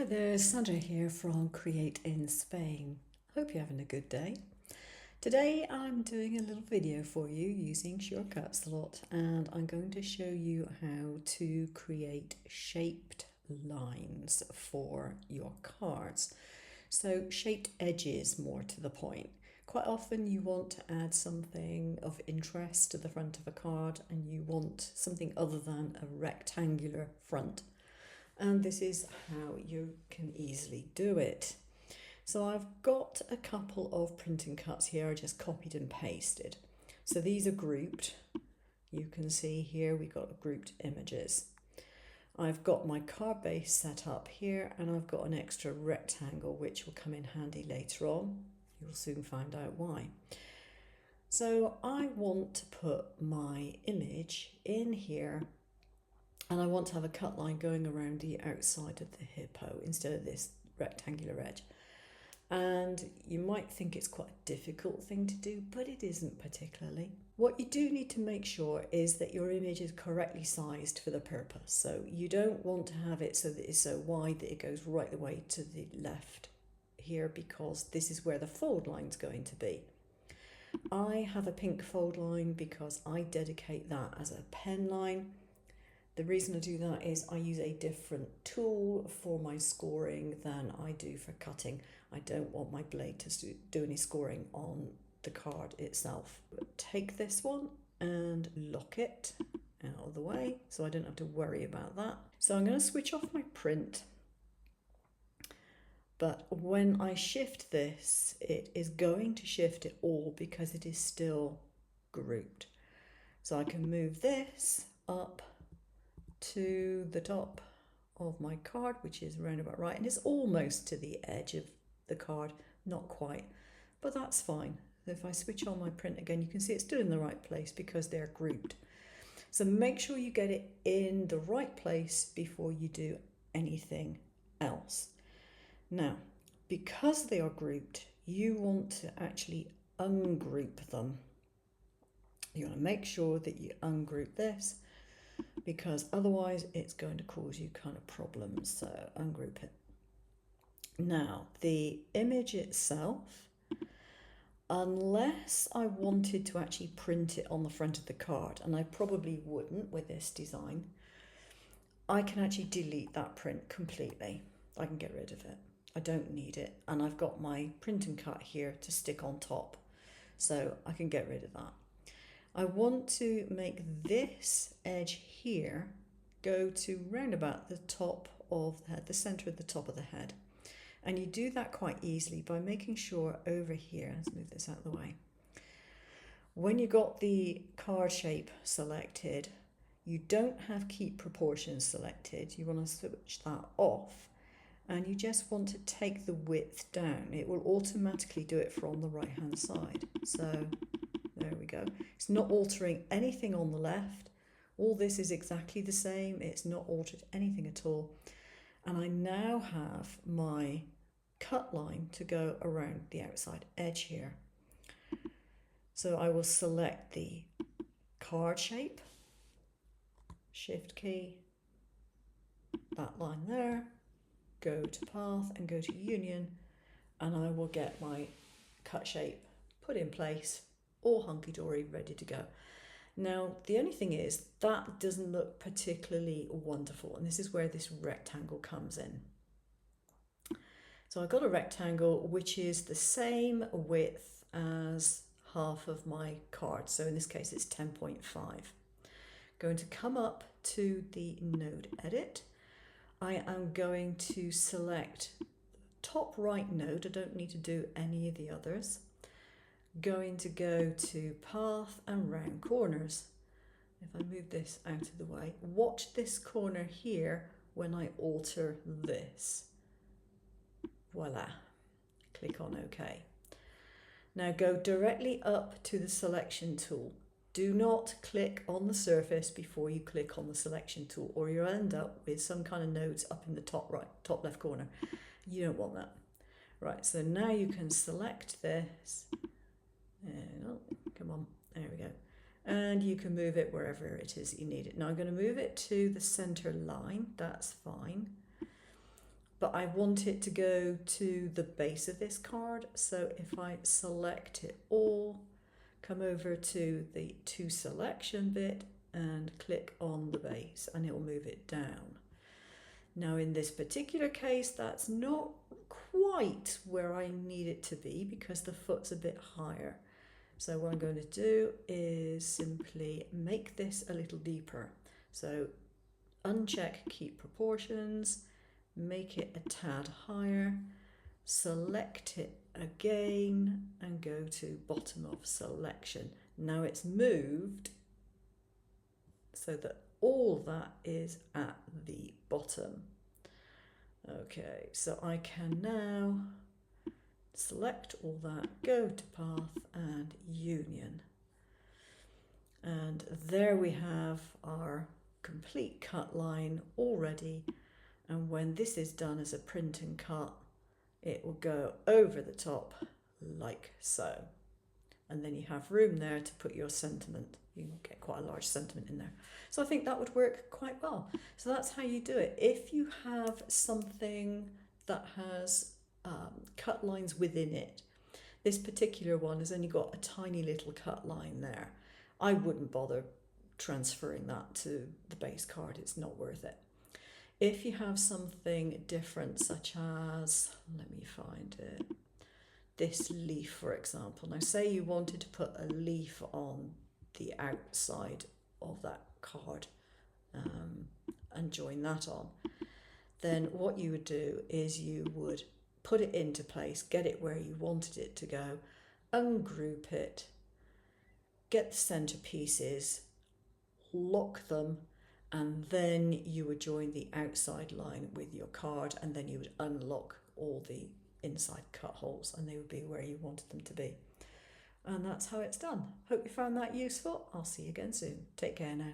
there, Sandra here from Create in Spain. Hope you're having a good day. Today I'm doing a little video for you using shortcuts a lot, and I'm going to show you how to create shaped lines for your cards. So shaped edges, more to the point. Quite often you want to add something of interest to the front of a card and you want something other than a rectangular front. And this is how you can easily do it. So I've got a couple of printing cuts here I just copied and pasted. So these are grouped. You can see here we got grouped images. I've got my card base set up here and I've got an extra rectangle which will come in handy later on. You'll soon find out why. So I want to put my image in here and I want to have a cut line going around the outside of the hippo instead of this rectangular edge. And you might think it's quite a difficult thing to do, but it isn't particularly. What you do need to make sure is that your image is correctly sized for the purpose. So you don't want to have it so that it's so wide that it goes right the way to the left here, because this is where the fold line's going to be. I have a pink fold line because I dedicate that as a pen line. The reason I do that is I use a different tool for my scoring than I do for cutting. I don't want my blade to do any scoring on the card itself. But take this one and lock it out of the way so I don't have to worry about that. So I'm going to switch off my print. But when I shift this, it is going to shift it all because it is still grouped. So I can move this up to the top of my card, which is around about right, and it's almost to the edge of the card, not quite, but that's fine. If I switch on my print again, you can see it's still in the right place because they're grouped. So make sure you get it in the right place before you do anything else. Now, because they are grouped, you want to actually ungroup them. You want to make sure that you ungroup this, because otherwise it's going to cause you kind of problems. So ungroup it. Now the image itself, unless I wanted to actually print it on the front of the card, and I probably wouldn't with this design, I can actually delete that print completely. I can get rid of it. I don't need it, and I've got my print and cut here to stick on top, so I can get rid of that. I want to make this edge here go to round about the top of the head, the center of the top of the head. And you do that quite easily by making sure over here, let's move this out of the way. When you got the card shape selected, you don't have keep proportions selected. You want to switch that off and you just want to take the width down. It will automatically do it from the right hand side. So there we go. It's not altering anything on the left. All this is exactly the same. It's not altered anything at all. And I now have my cut line to go around the outside edge here. So I will select the card shape, shift key, that line there, go to path and go to union, and I will get my cut shape put in place, all hunky-dory, ready to go. Now, the only thing is that doesn't look particularly wonderful, and this is where this rectangle comes in. So I've got a rectangle which is the same width as half of my card. So in this case, it's 10.5. Going to come up to the node edit. I am going to select the top right node. I don't need to do any of the others. Going to go to path and round corners. If I move this out of the way, watch this corner here when I alter this. Voila, click on OK. Now go directly up to the selection tool. Do not click on the surface before you click on the selection tool, or you'll end up with some kind of nodes up in the top right, top left corner. You don't want that. Right, so now you can select this. Oh, come on, there we go. And you can move it wherever it is you need it. Now I'm going to move it to the center line, that's fine. but I want it to go to the base of this card. So if I select it all, come over to the to selection bit and click on the base, and it will move it down. Now in this particular case, that's not quite where I need it to be because the foot's a bit higher. So what I'm going to do is simply make this a little deeper. So uncheck keep proportions, make it a tad higher, select it again and go to bottom of selection. Now it's moved so that all that is at the bottom. Okay, so I can now select all that, go to path and union. And there we have our complete cut line already. And when this is done as a print and cut, it will go over the top like so. And then you have room there to put your sentiment. You can get quite a large sentiment in there. So I think that would work quite well. So that's how you do it. If you have something that has cut lines within it, this particular one has only got a tiny little cut line there. I wouldn't bother transferring that to the base card. It's not worth it. If you have something different, such as, let me find it, this leaf, for example. Now, say you wanted to put a leaf on the outside of that card and join that on, then what you would do is you would put it into place, get it where you wanted it to go, ungroup it, get the center pieces, lock them, and then you would join the outside line with your card, and then you would unlock all the inside cut holes and they would be where you wanted them to be. And that's how it's done. Hope you found that useful. I'll see you again soon. Take care now.